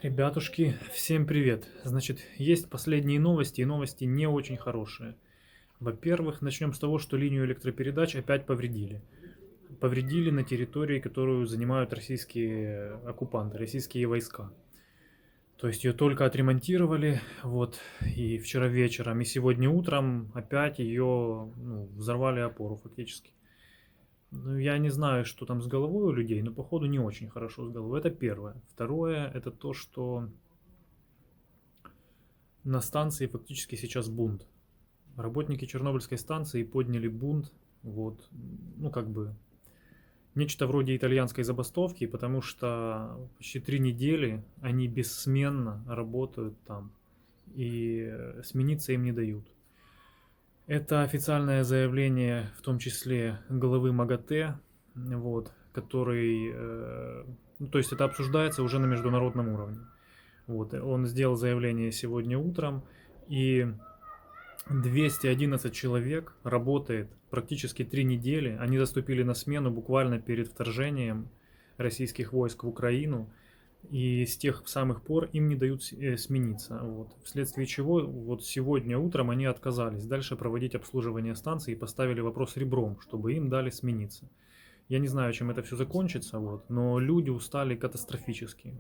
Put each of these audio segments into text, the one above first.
Ребятушки, всем привет! Значит, есть последние новости, и новости не очень хорошие. Во-первых, начнем с того, что линию электропередач опять повредили. Повредили на территории, которую занимают российские оккупанты, российские войска. То есть ее только отремонтировали, вот, и вчера вечером, и сегодня утром опять ее взорвали опору фактически. Ну, я не знаю, что там с головой у людей, но походу не очень хорошо с головой. Это первое. Второе, это то, что на станции фактически сейчас бунт. Работники Чернобыльской станции подняли бунт, вот, ну как бы нечто вроде итальянской забастовки, потому что почти 3 недели они бессменно работают там и смениться им не дают. Это официальное заявление, в том числе главы МАГАТЭ, вот, который, ну, то есть это обсуждается уже на международном уровне. Вот, он сделал заявление сегодня утром, и 211 человек работает практически 3 недели. Они заступили на смену буквально перед вторжением российских войск в Украину. И с тех самых пор им не дают смениться. Вот. Вследствие чего вот сегодня утром они отказались дальше проводить обслуживание станции и поставили вопрос ребром, чтобы им дали смениться. Я не знаю, чем это все закончится, вот, но люди устали катастрофически.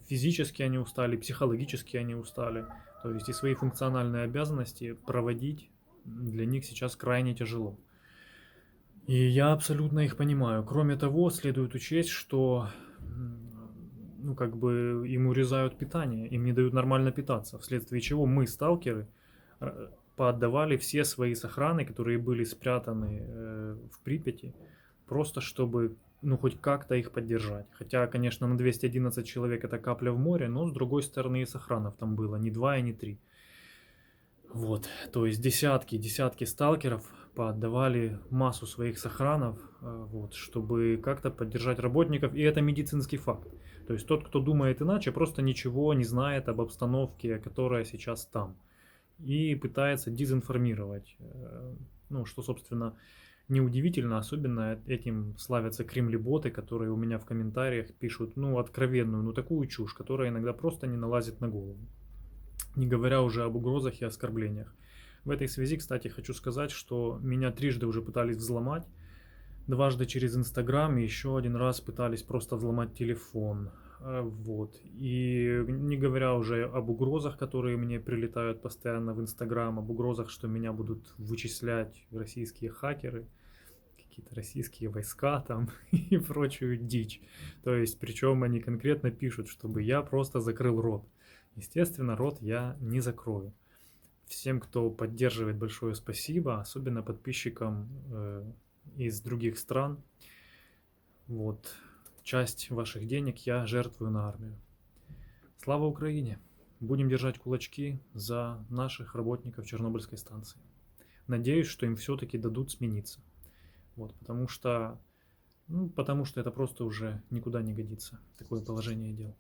Физически они устали, психологически они устали. То есть и свои функциональные обязанности проводить для них сейчас крайне тяжело. И я абсолютно их понимаю. Кроме того, следует учесть, что ну, как бы им урезают питание, им не дают нормально питаться, вследствие чего мы, сталкеры, поотдавали все свои сохраны, которые были спрятаны в Припяти, просто чтобы ну, хоть как-то их поддержать. Хотя, конечно, на 211 человек это капля в море, но, с другой стороны, и сохранов там было не 2 и не 3. Вот, то есть десятки сталкеров поотдавали массу своих сохранов, вот, чтобы как-то поддержать работников, и это медицинский факт. То есть тот, кто думает иначе, просто ничего не знает об обстановке, которая сейчас там, и пытается дезинформировать, ну, что, собственно, неудивительно, особенно этим славятся кремлеботы, которые у меня в комментариях пишут, ну, откровенную, ну, такую чушь, которая иногда просто не налазит на голову. Не говоря уже об угрозах и оскорблениях. В этой связи, кстати, хочу сказать, что меня трижды уже пытались взломать. Дважды через Инстаграм и еще один раз пытались просто взломать телефон. Вот. И не говоря уже об угрозах, которые мне прилетают постоянно в Инстаграм, об угрозах, что меня будут вычислять российские хакеры, какие-то российские войска там и прочую дичь. То есть, причем они конкретно пишут, чтобы я просто закрыл рот. Естественно, рот я не закрою. Всем, кто поддерживает, большое спасибо, особенно подписчикам из других стран. Вот, часть ваших денег я жертвую на армию. Слава Украине! Будем держать кулачки за наших работников Чернобыльской станции. Надеюсь, что им все-таки дадут смениться. Вот, потому что это просто уже никуда не годится, такое положение дел.